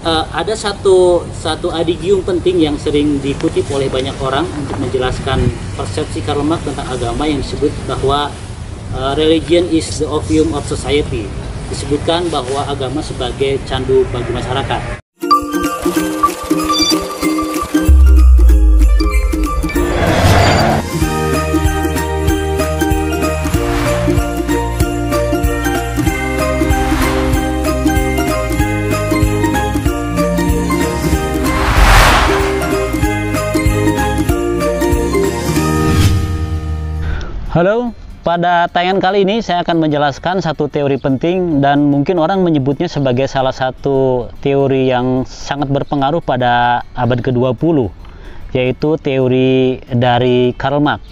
Ada satu adigium penting yang sering dikutip oleh banyak orang untuk menjelaskan persepsi Karl Marx tentang agama, yang disebut bahwa religion is the opium of society. Disebutkan bahwa agama sebagai candu bagi masyarakat. Halo, pada tayangan kali ini saya akan menjelaskan satu teori penting dan mungkin orang menyebutnya sebagai salah satu teori yang sangat berpengaruh pada abad ke-20, yaitu teori dari Karl Marx.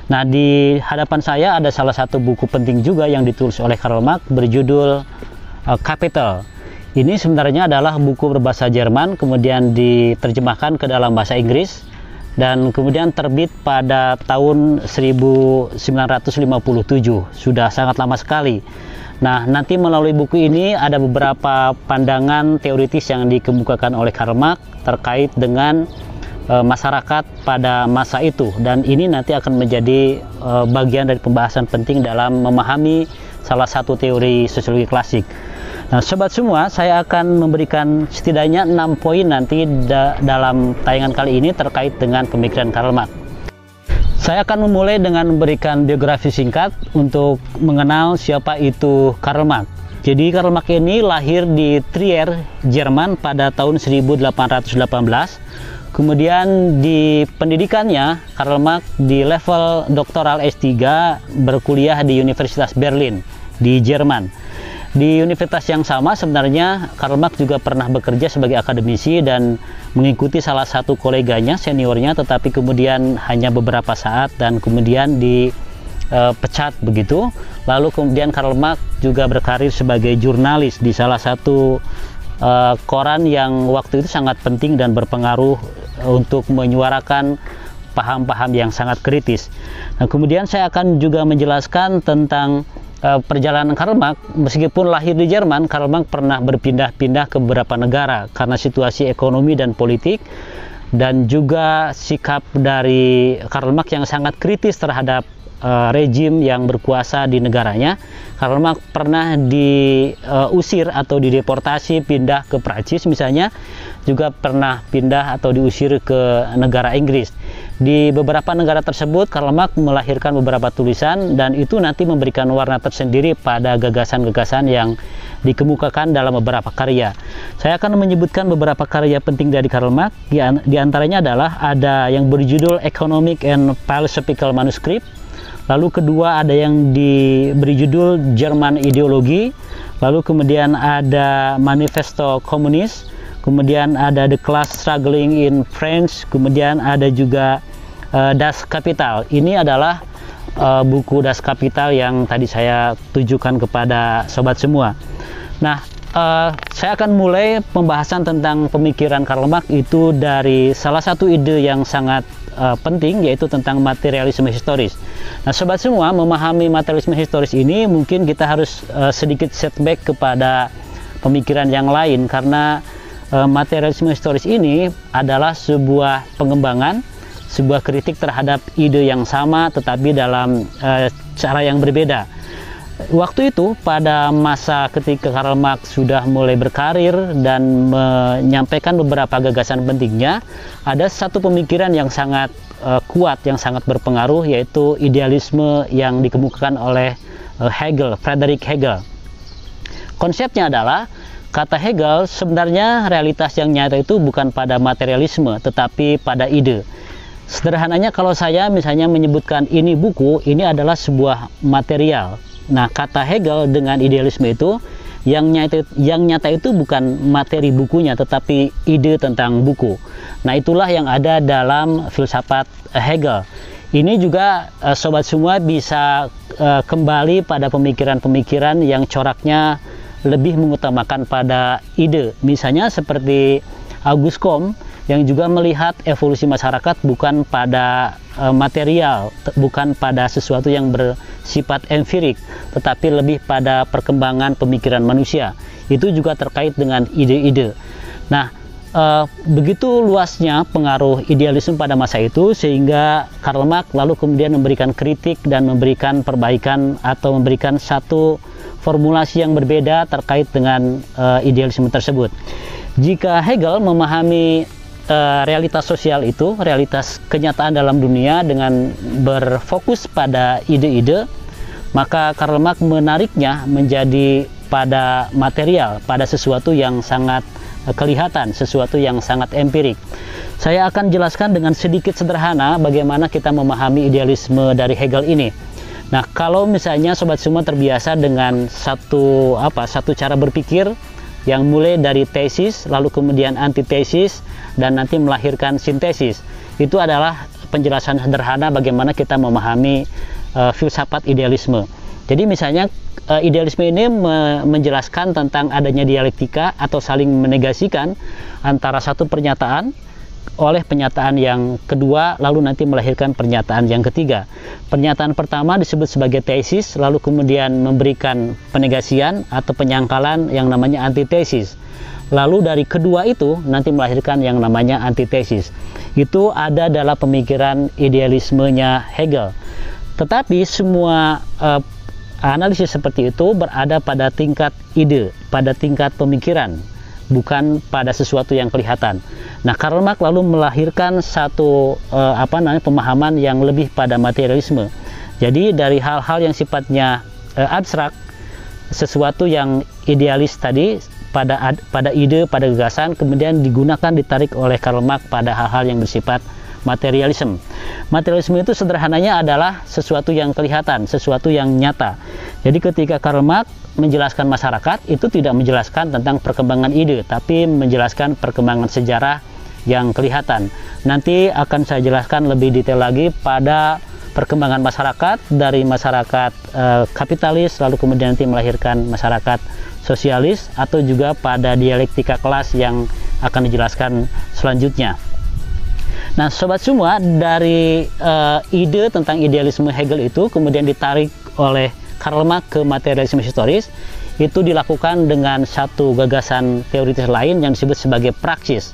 Nah, di hadapan saya ada salah satu buku penting juga yang ditulis oleh Karl Marx berjudul Kapital. Ini sebenarnya adalah buku berbahasa Jerman, kemudian diterjemahkan ke dalam bahasa Inggris, dan kemudian terbit pada tahun 1957. Sudah sangat lama sekali. Nah, nanti melalui buku ini ada beberapa pandangan teoritis yang dikemukakan oleh Karl Marx terkait dengan masyarakat pada masa itu, dan ini nanti akan menjadi bagian dari pembahasan penting dalam memahami salah satu teori sosiologi klasik. Nah, sobat semua, saya akan memberikan setidaknya 6 poin nanti dalam tayangan kali ini terkait dengan pemikiran Karl Marx. Saya akan memulai dengan memberikan biografi singkat untuk mengenal siapa itu Karl Marx. Jadi Karl Marx ini lahir di Trier, Jerman pada tahun 1818. Kemudian di pendidikannya, Karl Marx di level doktoral S3 berkuliah di Universitas Berlin di Jerman. Di universitas yang sama sebenarnya Karl Marx juga pernah bekerja sebagai akademisi dan mengikuti salah satu koleganya, seniornya, tetapi kemudian hanya beberapa saat dan kemudian dipecat begitu. Lalu kemudian Karl Marx juga berkarir sebagai jurnalis di salah satu koran yang waktu itu sangat penting dan berpengaruh untuk menyuarakan paham-paham yang sangat kritis. Nah, kemudian saya akan juga menjelaskan tentang perjalanan Karl Marx. Meskipun lahir di Jerman, Karl Marx pernah berpindah-pindah ke beberapa negara karena situasi ekonomi dan politik, dan juga sikap dari Karl Marx yang sangat kritis terhadap rejim yang berkuasa di negaranya. Karl Marx pernah diusir atau dideportasi pindah ke Prancis misalnya, juga pernah pindah atau diusir ke negara Inggris. Di beberapa negara tersebut Karl Marx melahirkan beberapa tulisan, dan itu nanti memberikan warna tersendiri pada gagasan-gagasan yang dikemukakan dalam beberapa karya. Saya akan menyebutkan beberapa karya penting dari Karl Marx. Di antaranya adalah ada yang berjudul Economic and Philosophical Manuscript. Lalu kedua ada yang diberi judul Jerman Ideologi. Lalu kemudian ada Manifesto Komunis. Kemudian ada The Class Struggling in France. Kemudian ada juga Das Kapital. Ini adalah buku Das Kapital yang tadi saya tujukan kepada sobat semua. Nah, saya akan mulai pembahasan tentang pemikiran Karl Marx itu dari salah satu ide yang sangat penting, yaitu tentang materialisme historis. Nah, sobat semua, memahami materialisme historis ini mungkin kita harus sedikit setback kepada pemikiran yang lain, karena materialisme historis ini adalah sebuah pengembangan, sebuah kritik terhadap ide yang sama tetapi dalam cara yang berbeda. Waktu itu, pada masa ketika Karl Marx sudah mulai berkarir dan menyampaikan beberapa gagasan pentingnya, ada satu pemikiran yang sangat kuat, yang sangat berpengaruh, yaitu idealisme yang dikemukakan oleh Friedrich Hegel. Konsepnya adalah, kata Hegel, sebenarnya realitas yang nyata itu bukan pada materialisme, tetapi pada ide. Sederhananya, kalau saya misalnya menyebutkan ini buku, ini adalah sebuah material. Nah, kata Hegel dengan idealisme itu, yang nyata itu bukan materi bukunya, tetapi ide tentang buku. Nah, itulah yang ada dalam filsafat Hegel. Ini juga sobat semua bisa kembali pada pemikiran-pemikiran yang coraknya lebih mengutamakan pada ide. Misalnya seperti Auguste Comte, yang juga melihat evolusi masyarakat bukan pada material, bukan pada sesuatu yang bersifat empirik, tetapi lebih pada perkembangan pemikiran manusia. Itu juga terkait dengan ide-ide. Nah, begitu luasnya pengaruh idealisme pada masa itu sehingga Karl Marx lalu kemudian memberikan kritik dan memberikan perbaikan atau memberikan satu formulasi yang berbeda terkait dengan idealisme tersebut. Jika Hegel memahami realitas sosial itu, realitas kenyataan dalam dunia dengan berfokus pada ide-ide, maka Karl Marx menariknya menjadi pada material, pada sesuatu yang sangat kelihatan, sesuatu yang sangat empirik. Saya akan jelaskan dengan sedikit sederhana bagaimana kita memahami idealisme dari Hegel ini. Nah, kalau misalnya sobat semua terbiasa dengan satu cara berpikir yang mulai dari tesis, lalu kemudian antitesis, dan nanti melahirkan sintesis, itu adalah penjelasan sederhana bagaimana kita memahami filsafat idealisme. Jadi misalnya idealisme ini menjelaskan tentang adanya dialektika atau saling menegasikan antara satu pernyataan oleh pernyataan yang kedua, lalu nanti melahirkan pernyataan yang ketiga. Pernyataan pertama disebut sebagai tesis, lalu kemudian memberikan penegasian atau penyangkalan yang namanya antitesis. Lalu dari kedua itu nanti melahirkan yang namanya antitesis. Itu ada dalam pemikiran idealismenya Hegel. Tetapi semua analisis seperti itu berada pada tingkat ide, pada tingkat pemikiran, bukan pada sesuatu yang kelihatan. Nah, Karl Marx lalu melahirkan satu pemahaman yang lebih pada materialisme. Jadi dari hal-hal yang sifatnya abstrak, sesuatu yang idealis tadi pada ide, pada gagasan, kemudian ditarik oleh Karl Marx pada hal-hal yang bersifat materialisme. Materialisme itu sederhananya adalah sesuatu yang kelihatan, sesuatu yang nyata. Jadi ketika Karl Marx menjelaskan masyarakat, itu tidak menjelaskan tentang perkembangan ide, tapi menjelaskan perkembangan sejarah yang kelihatan. Nanti akan saya jelaskan lebih detail lagi pada perkembangan masyarakat, dari masyarakat kapitalis, lalu kemudian nanti melahirkan masyarakat sosialis, atau juga pada dialektika kelas yang akan dijelaskan selanjutnya. Nah, sobat semua, dari ide tentang idealisme Hegel itu kemudian ditarik oleh Karl Marx ke materialisme historis, itu dilakukan dengan satu gagasan teoritis lain yang disebut sebagai praksis.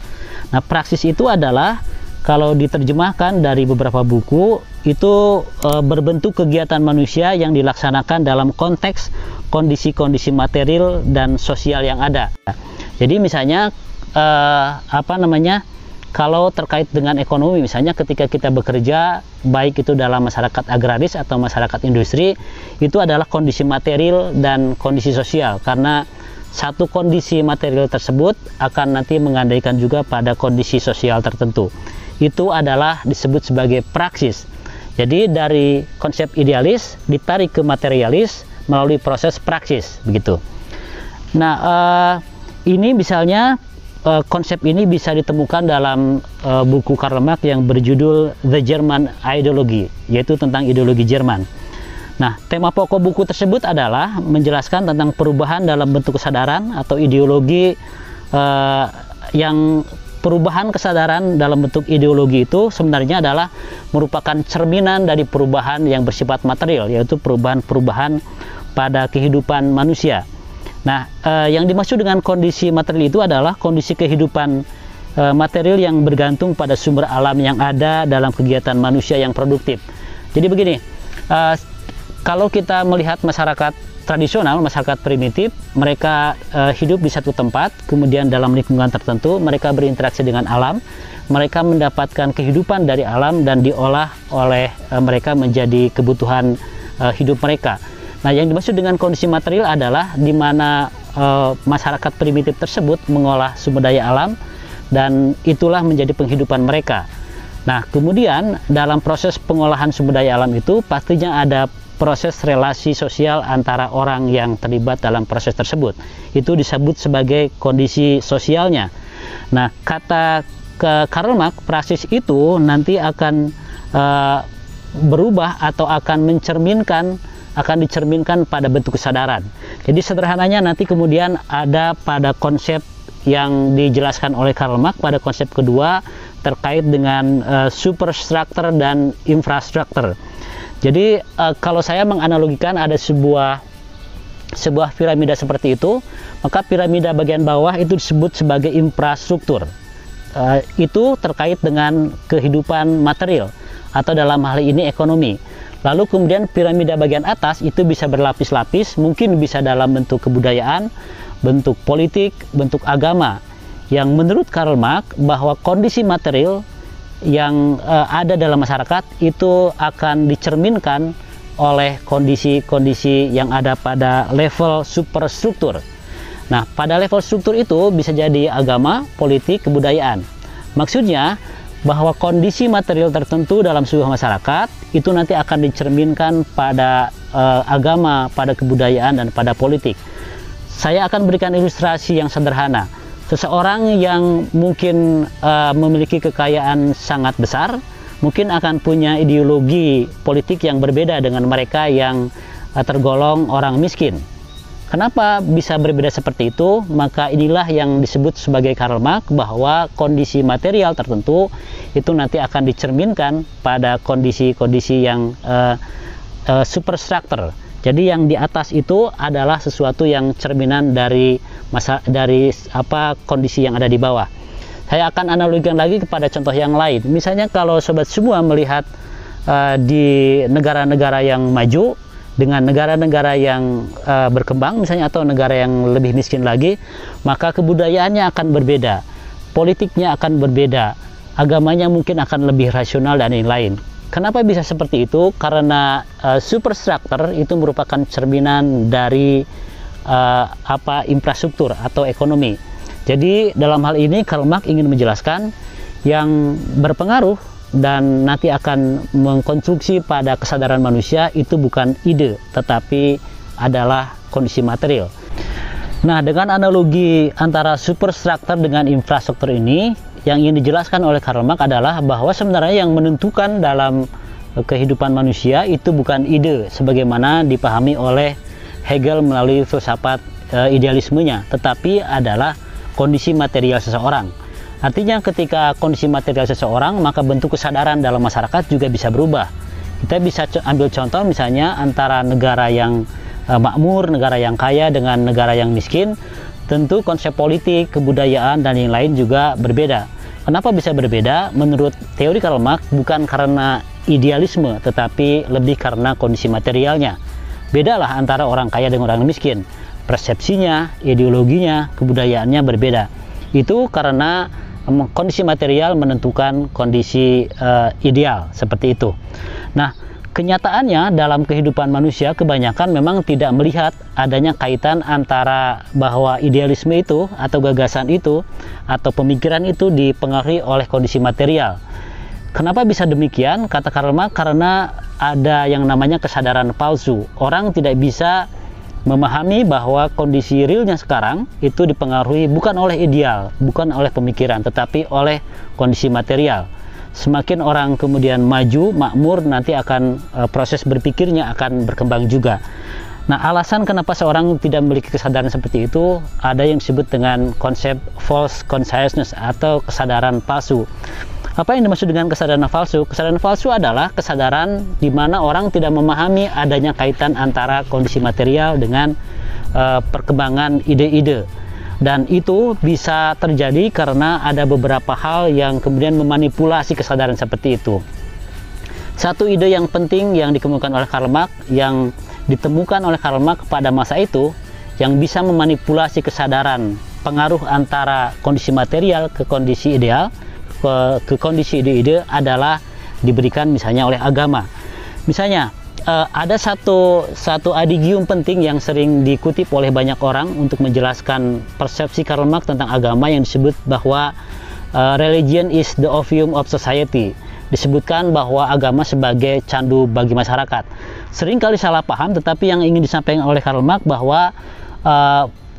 Nah, praksis itu adalah, kalau diterjemahkan dari beberapa buku, itu berbentuk kegiatan manusia yang dilaksanakan dalam konteks kondisi-kondisi material dan sosial yang ada. Jadi misalnya kalau terkait dengan ekonomi, misalnya ketika kita bekerja, baik itu dalam masyarakat agraris atau masyarakat industri, itu adalah kondisi material dan kondisi sosial, karena satu kondisi material tersebut akan nanti mengandaikan juga pada kondisi sosial tertentu. Itu adalah disebut sebagai praksis. Jadi dari konsep idealis ditarik ke materialis melalui proses praksis, begitu. Nah, ini misalnya konsep ini bisa ditemukan dalam buku Karl Marx yang berjudul The German Ideology, yaitu tentang ideologi Jerman. Nah, tema pokok buku tersebut adalah menjelaskan tentang perubahan dalam bentuk kesadaran atau ideologi, yang perubahan kesadaran dalam bentuk ideologi itu sebenarnya adalah merupakan cerminan dari perubahan yang bersifat material, yaitu perubahan-perubahan pada kehidupan manusia. Nah, yang dimaksud dengan kondisi material itu adalah kondisi kehidupan material yang bergantung pada sumber alam yang ada dalam kegiatan manusia yang produktif. Jadi begini, kalau kita melihat masyarakat tradisional, masyarakat primitif, mereka hidup di satu tempat, kemudian dalam lingkungan tertentu, mereka berinteraksi dengan alam, mereka mendapatkan kehidupan dari alam dan diolah oleh mereka menjadi kebutuhan hidup mereka. Nah, yang dimaksud dengan kondisi material adalah di mana masyarakat primitif tersebut mengolah sumber daya alam dan itulah menjadi penghidupan mereka. Nah, kemudian dalam proses pengolahan sumber daya alam itu pastinya ada proses relasi sosial antara orang yang terlibat dalam proses tersebut. Itu disebut sebagai kondisi sosialnya. Nah, kata ke Karl Marx, praksis itu nanti akan berubah atau akan dicerminkan pada bentuk kesadaran. Jadi sederhananya nanti kemudian ada pada konsep yang dijelaskan oleh Karl Marx pada konsep kedua terkait dengan superstructure dan infrastruktur. Jadi kalau saya menganalogikan ada sebuah sebuah piramida seperti itu, maka piramida bagian bawah itu disebut sebagai infrastruktur. Itu terkait dengan kehidupan material atau dalam hal ini ekonomi. Lalu kemudian piramida bagian atas itu bisa berlapis-lapis, mungkin bisa dalam bentuk kebudayaan, bentuk politik, bentuk agama. Yang menurut Karl Marx bahwa kondisi material yang ada dalam masyarakat itu akan dicerminkan oleh kondisi-kondisi yang ada pada level superstruktur. Nah, pada level struktur itu bisa jadi agama, politik, kebudayaan. Maksudnya bahwa kondisi material tertentu dalam sebuah masyarakat itu nanti akan dicerminkan pada agama, pada kebudayaan, dan pada politik. Saya akan berikan ilustrasi yang sederhana. Seseorang yang mungkin memiliki kekayaan sangat besar, mungkin akan punya ideologi politik yang berbeda dengan mereka yang tergolong orang miskin. Kenapa bisa berbeda seperti itu? Maka inilah yang disebut sebagai Karl Marx bahwa kondisi material tertentu itu nanti akan dicerminkan pada kondisi-kondisi yang superstructure. Jadi yang di atas itu adalah sesuatu yang cerminan dari kondisi yang ada di bawah. Saya akan analogikan lagi kepada contoh yang lain. Misalnya kalau sobat semua melihat di negara-negara yang maju dengan negara-negara yang berkembang misalnya, atau negara yang lebih miskin lagi, maka kebudayaannya akan berbeda, politiknya akan berbeda, agamanya mungkin akan lebih rasional dan lain-lain. Kenapa bisa seperti itu? Karena superstructure itu merupakan cerminan dari infrastruktur atau ekonomi. Jadi dalam hal ini Karl Marx ingin menjelaskan yang berpengaruh dan nanti akan mengkonstruksi pada kesadaran manusia itu bukan ide, tetapi adalah kondisi material. Nah, dengan analogi antara superstructure dengan infrastruktur ini, yang ingin dijelaskan oleh Karl Marx adalah bahwa sebenarnya yang menentukan dalam kehidupan manusia itu bukan ide sebagaimana dipahami oleh Hegel melalui filsafat idealismenya, tetapi adalah kondisi material seseorang. Artinya ketika kondisi material seseorang, maka bentuk kesadaran dalam masyarakat juga bisa berubah. Kita bisa ambil contoh misalnya antara negara yang makmur, negara yang kaya dengan negara yang miskin. Tentu konsep politik, kebudayaan, dan yang lain juga berbeda. Kenapa bisa berbeda? Menurut teori Karl Marx bukan karena idealisme, tetapi lebih karena kondisi materialnya. Bedalah antara orang kaya dengan orang miskin. Persepsinya, ideologinya, kebudayaannya berbeda. Itu karena kondisi material menentukan kondisi ideal, seperti itu. Nah, kenyataannya dalam kehidupan manusia kebanyakan memang tidak melihat adanya kaitan antara bahwa idealisme itu atau gagasan itu atau pemikiran itu dipengaruhi oleh kondisi material. Kenapa bisa demikian? Kata Karl Marx, karena ada yang namanya kesadaran palsu. Orang tidak bisa memahami bahwa kondisi realnya sekarang itu dipengaruhi bukan oleh ideal, bukan oleh pemikiran, tetapi oleh kondisi material. Semakin orang kemudian maju, makmur, nanti akan proses berpikirnya akan berkembang juga. Nah, alasan kenapa seorang tidak memiliki kesadaran seperti itu ada yang disebut dengan konsep false consciousness atau kesadaran palsu. Apa yang dimaksud dengan kesadaran palsu? Kesadaran palsu adalah kesadaran di mana orang tidak memahami adanya kaitan antara kondisi material dengan perkembangan ide-ide. Dan itu bisa terjadi karena ada beberapa hal yang kemudian memanipulasi kesadaran seperti itu. Satu ide yang penting yang dikemukakan oleh Karl Marx, yang ditemukan oleh Karl Marx pada masa itu, yang bisa memanipulasi kesadaran pengaruh antara kondisi material ke kondisi ideal, ke kondisi ide-ide adalah diberikan misalnya oleh agama. Misalnya ada satu adigium penting yang sering dikutip oleh banyak orang untuk menjelaskan persepsi Karl Marx tentang agama, yang disebut bahwa religion is the opium of society. Disebutkan bahwa agama sebagai candu bagi masyarakat. Seringkali salah paham, tetapi yang ingin disampaikan oleh Karl Marx bahwa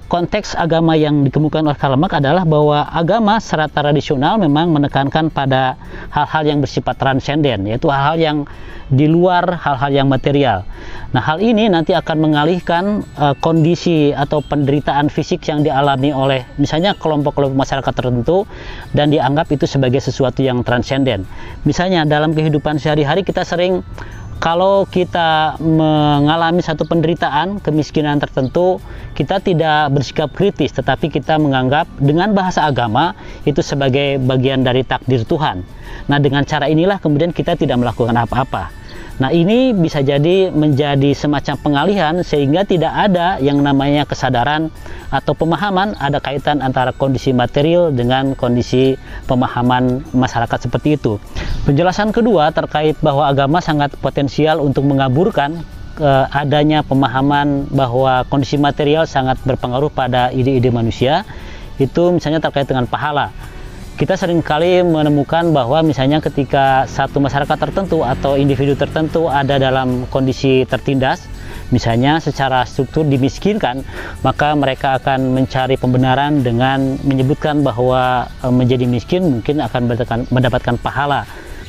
konteks agama yang dikemukakan oleh Karl Marx adalah bahwa agama secara tradisional memang menekankan pada hal-hal yang bersifat transenden, yaitu hal-hal yang di luar hal-hal yang material. Nah, hal ini nanti akan mengalihkan kondisi atau penderitaan fisik yang dialami oleh misalnya kelompok-kelompok masyarakat tertentu dan dianggap itu sebagai sesuatu yang transenden. Misalnya dalam kehidupan sehari-hari kita sering kalau kita mengalami satu penderitaan, kemiskinan tertentu, kita tidak bersikap kritis, tetapi kita menganggap dengan bahasa agama itu sebagai bagian dari takdir Tuhan. Nah, dengan cara inilah kemudian kita tidak melakukan apa-apa. Nah, ini bisa jadi menjadi semacam pengalihan sehingga tidak ada yang namanya kesadaran atau pemahaman ada kaitan antara kondisi material dengan kondisi pemahaman masyarakat seperti itu. Penjelasan kedua terkait bahwa agama sangat potensial untuk mengaburkan adanya pemahaman bahwa kondisi material sangat berpengaruh pada ide-ide manusia, itu misalnya terkait dengan pahala. Kita seringkali menemukan bahwa misalnya ketika satu masyarakat tertentu atau individu tertentu ada dalam kondisi tertindas, misalnya secara struktur dimiskinkan, maka mereka akan mencari pembenaran dengan menyebutkan bahwa menjadi miskin mungkin akan mendapatkan pahala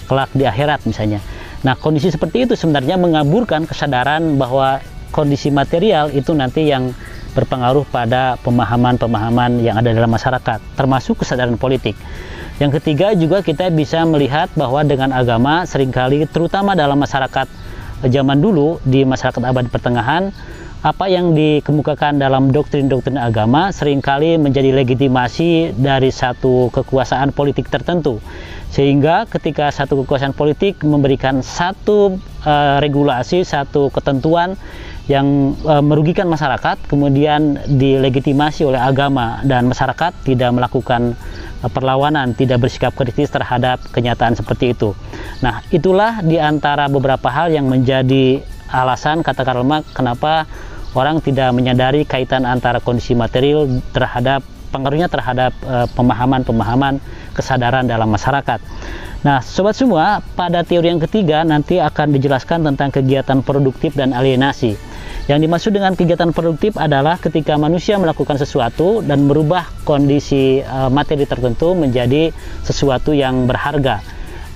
kelak di akhirat misalnya. Nah, kondisi seperti itu sebenarnya mengaburkan kesadaran bahwa kondisi material itu nanti yang berpengaruh pada pemahaman-pemahaman yang ada dalam masyarakat, termasuk kesadaran politik. Yang ketiga juga kita bisa melihat bahwa dengan agama seringkali, terutama dalam masyarakat zaman dulu, di masyarakat abad pertengahan, apa yang dikemukakan dalam doktrin-doktrin agama seringkali menjadi legitimasi dari satu kekuasaan politik tertentu. Sehingga ketika satu kekuasaan politik memberikan satu regulasi, satu ketentuan yang merugikan masyarakat, kemudian dilegitimasi oleh agama dan masyarakat tidak melakukan perlawanan, tidak bersikap kritis terhadap kenyataan seperti itu. Nah, itulah di antara beberapa hal yang menjadi alasan, kata Karl Marx, kenapa orang tidak menyadari kaitan antara kondisi material terhadap pengaruhnya terhadap pemahaman-pemahaman kesadaran dalam masyarakat. Nah, sobat semua, pada teori yang ketiga nanti akan dijelaskan tentang kegiatan produktif dan alienasi. Yang dimaksud dengan kegiatan produktif adalah ketika manusia melakukan sesuatu dan merubah kondisi materi tertentu menjadi sesuatu yang berharga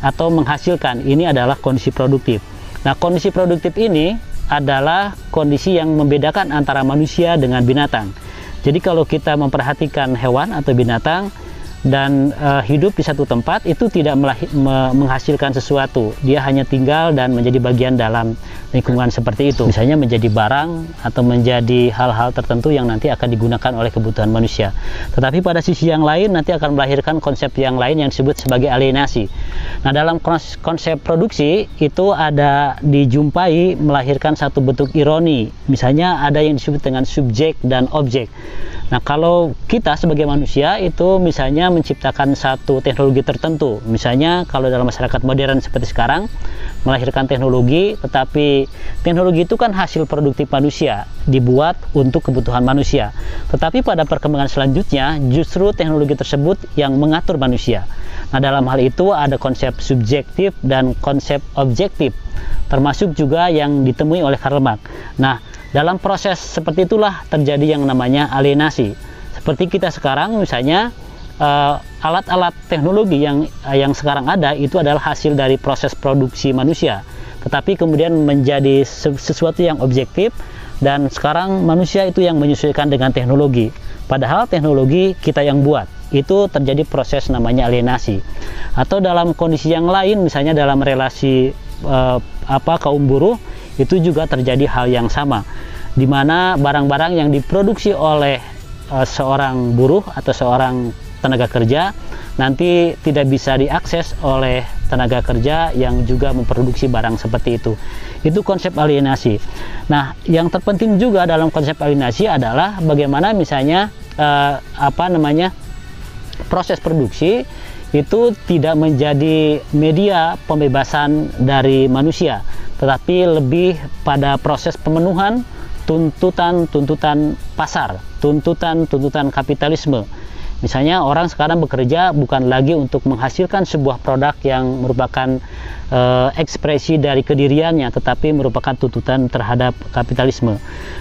atau menghasilkan. Ini adalah kondisi produktif. Nah, kondisi produktif ini adalah kondisi yang membedakan antara manusia dengan binatang. Jadi kalau kita memperhatikan hewan atau binatang dan hidup di satu tempat, itu tidak menghasilkan sesuatu. Dia hanya tinggal dan menjadi bagian dalam lingkungan seperti itu. Misalnya menjadi barang atau menjadi hal-hal tertentu yang nanti akan digunakan oleh kebutuhan manusia. Tetapi pada sisi yang lain nanti akan melahirkan konsep yang lain yang disebut sebagai alienasi. Nah, dalam konsep produksi itu ada dijumpai melahirkan satu bentuk ironi. Misalnya ada yang disebut dengan subjek dan objek. Nah, kalau kita sebagai manusia itu misalnya menciptakan satu teknologi tertentu, misalnya kalau dalam masyarakat modern seperti sekarang melahirkan teknologi, tetapi teknologi itu kan hasil produktif manusia, dibuat untuk kebutuhan manusia. Tetapi pada perkembangan selanjutnya justru teknologi tersebut yang mengatur manusia. Nah, dalam hal itu ada konsep subjektif dan konsep objektif, termasuk juga yang ditemui oleh Karl Marx. Nah, dalam proses seperti itulah terjadi yang namanya alienasi. Seperti kita sekarang misalnya alat-alat teknologi yang sekarang ada itu adalah hasil dari proses produksi manusia, tetapi kemudian menjadi sesuatu yang objektif dan sekarang manusia itu yang menyesuaikan dengan teknologi. Padahal teknologi kita yang buat. Itu terjadi proses namanya alienasi. Atau dalam kondisi yang lain, misalnya dalam relasi kaum buruh, itu juga terjadi hal yang sama, di mana barang-barang yang diproduksi oleh seorang buruh atau seorang tenaga kerja nanti tidak bisa diakses oleh tenaga kerja yang juga memproduksi barang seperti itu. Itu konsep alienasi. Nah, yang terpenting juga dalam konsep alienasi adalah bagaimana misalnya proses produksi itu tidak menjadi media pembebasan dari manusia, tetapi lebih pada proses pemenuhan tuntutan-tuntutan pasar, tuntutan-tuntutan kapitalisme. Misalnya orang sekarang bekerja bukan lagi untuk menghasilkan sebuah produk yang merupakan ekspresi dari kediriannya, tetapi merupakan tuntutan terhadap kapitalisme.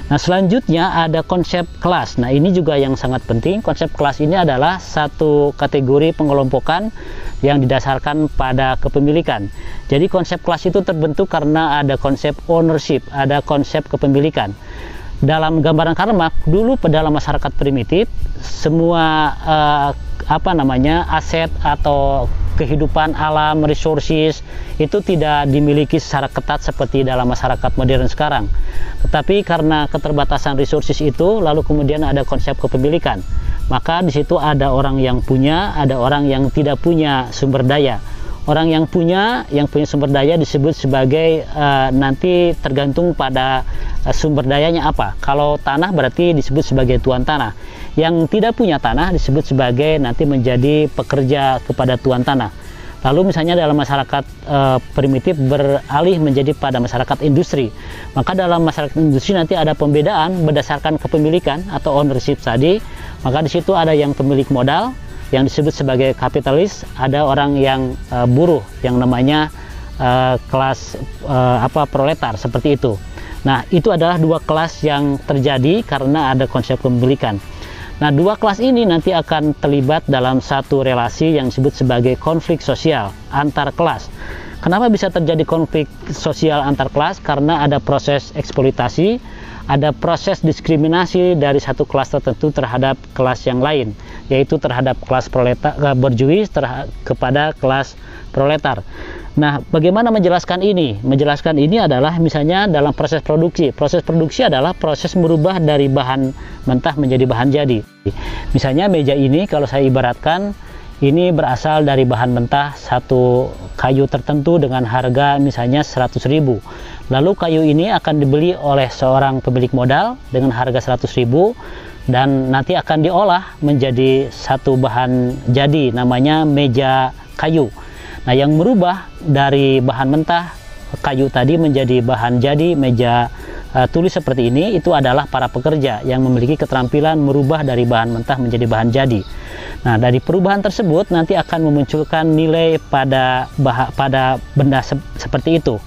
Nah, selanjutnya ada konsep kelas. Nah, ini juga yang sangat penting. Konsep kelas ini adalah satu kategori pengelompokan yang didasarkan pada kepemilikan. Jadi konsep kelas itu terbentuk karena ada konsep ownership, ada konsep kepemilikan. Dalam gambaran Karl Marx, dulu dalam masyarakat primitif, semua aset atau kehidupan alam, resources itu tidak dimiliki secara ketat seperti dalam masyarakat modern sekarang. Tetapi karena keterbatasan resources itu, lalu kemudian ada konsep kepemilikan. Maka di situ ada orang yang punya, ada orang yang tidak punya sumber daya. Orang yang punya sumber daya disebut sebagai nanti tergantung pada sumber dayanya apa. Kalau tanah berarti disebut sebagai tuan tanah. Yang tidak punya tanah disebut sebagai nanti menjadi pekerja kepada tuan tanah. Lalu misalnya dalam masyarakat primitif beralih menjadi pada masyarakat industri. Maka dalam masyarakat industri nanti ada pembedaan berdasarkan kepemilikan atau ownership tadi. Maka di situ ada yang pemilik modal yang disebut sebagai kapitalis, ada orang yang buruh yang namanya kelas proletar seperti itu. Nah, itu adalah dua kelas yang terjadi karena ada konsep kepemilikan. Nah, dua kelas ini nanti akan terlibat dalam satu relasi yang disebut sebagai konflik sosial antar kelas. Kenapa bisa terjadi konflik sosial antar kelas? Karena ada proses eksploitasi, ada proses diskriminasi dari satu kelas tertentu terhadap kelas yang lain, yaitu terhadap kelas proletar borjuis kepada kelas proletar. Nah, bagaimana menjelaskan ini? Menjelaskan ini adalah misalnya dalam proses produksi. Proses produksi adalah proses merubah dari bahan mentah menjadi bahan jadi. Misalnya meja ini kalau saya ibaratkan, ini berasal dari bahan mentah satu kayu tertentu dengan harga misalnya 100.000. Lalu kayu ini akan dibeli oleh seorang pemilik modal dengan harga 100.000 dan nanti akan diolah menjadi satu bahan jadi namanya meja kayu. Nah, yang merubah dari bahan mentah kayu tadi menjadi bahan jadi meja tulis seperti ini itu adalah para pekerja yang memiliki keterampilan merubah dari bahan mentah menjadi bahan jadi. Nah, dari perubahan tersebut nanti akan memunculkan nilai pada benda seperti itu.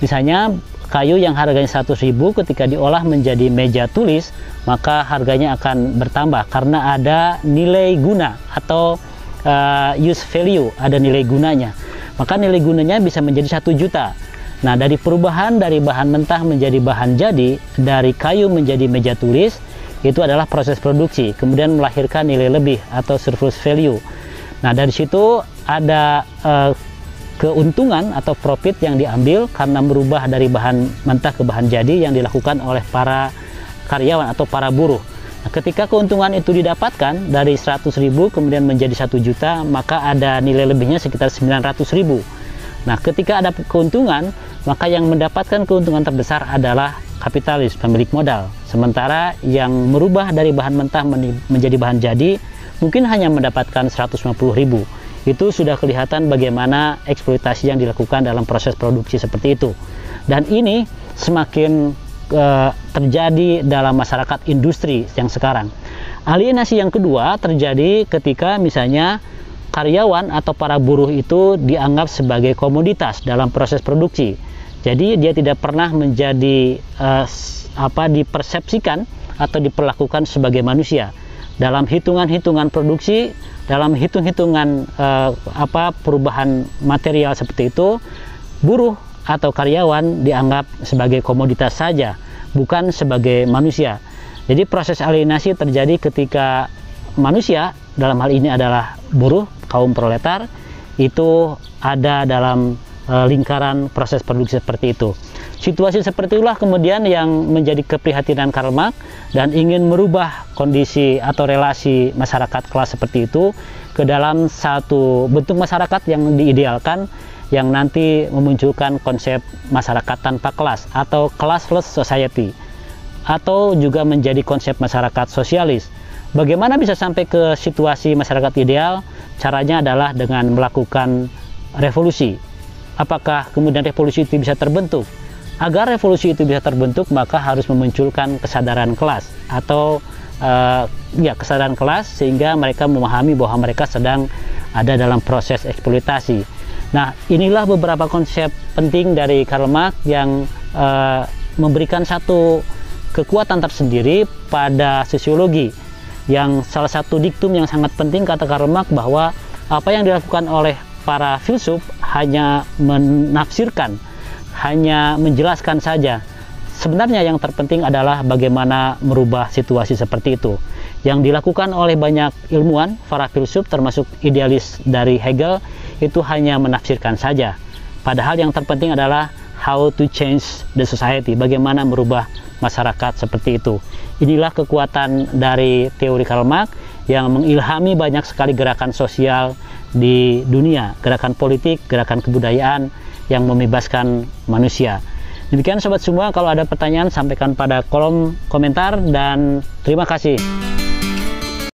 Misalnya kayu yang harganya 100.000 ketika diolah menjadi meja tulis, maka harganya akan bertambah karena ada nilai guna atau use value, ada nilai gunanya. Maka nilai gunanya bisa menjadi 1 juta. Nah, dari perubahan dari bahan mentah menjadi bahan jadi, dari kayu menjadi meja tulis, itu adalah proses produksi, kemudian melahirkan nilai lebih atau surplus value. Nah, dari situ ada keuntungan atau profit yang diambil karena merubah dari bahan mentah ke bahan jadi yang dilakukan oleh para karyawan atau para buruh. Nah, ketika keuntungan itu didapatkan dari 100.000 kemudian menjadi 1 juta, maka ada nilai lebihnya sekitar 900.000. Nah, ketika ada keuntungan, maka yang mendapatkan keuntungan terbesar adalah kapitalis, pemilik modal. Sementara yang merubah dari bahan mentah menjadi bahan jadi mungkin hanya mendapatkan 150.000. Itu sudah kelihatan bagaimana eksploitasi yang dilakukan dalam proses produksi seperti itu. Dan ini semakin terjadi dalam masyarakat industri yang sekarang. Alienasi yang kedua terjadi ketika misalnya karyawan atau para buruh itu dianggap sebagai komoditas dalam proses produksi. Jadi dia tidak pernah menjadi dipersepsikan atau diperlakukan sebagai manusia. Dalam hitungan-hitungan produksi, dalam hitung-hitungan perubahan material seperti itu, buruh atau karyawan dianggap sebagai komoditas saja, bukan sebagai manusia. Jadi proses alienasi terjadi ketika manusia, dalam hal ini adalah buruh, kaum proletar, itu ada dalam lingkaran proses produksi seperti itu. Situasi seperti itulah kemudian yang menjadi keprihatinan Karl Marx dan ingin merubah kondisi atau relasi masyarakat kelas seperti itu ke dalam satu bentuk masyarakat yang diidealkan, yang nanti memunculkan konsep masyarakat tanpa kelas atau classless society, atau juga menjadi konsep masyarakat sosialis. Bagaimana bisa sampai ke situasi masyarakat ideal? Caranya adalah dengan melakukan revolusi. Apakah kemudian revolusi itu bisa terbentuk? Agar revolusi itu bisa terbentuk, maka harus memunculkan kesadaran kelas atau kesadaran kelas, sehingga mereka memahami bahwa mereka sedang ada dalam proses eksploitasi. Nah, inilah beberapa konsep penting dari Karl Marx yang memberikan satu kekuatan tersendiri pada sosiologi. Yang salah satu diktum yang sangat penting kata Karl Marx bahwa apa yang dilakukan oleh para filsuf hanya menafsirkan, hanya menjelaskan saja. Sebenarnya yang terpenting adalah bagaimana merubah situasi seperti itu. yang dilakukan oleh banyak ilmuwan, para filsuf termasuk idealis dari Hegel itu hanya menafsirkan saja. Padahal yang terpenting adalah how to change the society, bagaimana merubah masyarakat seperti itu. Inilah kekuatan dari teori Karl Marx yang mengilhami banyak sekali gerakan sosial di dunia, gerakan politik, gerakan kebudayaan yang membebaskan manusia. Demikian sobat semua, kalau ada pertanyaan sampaikan pada kolom komentar dan terima kasih.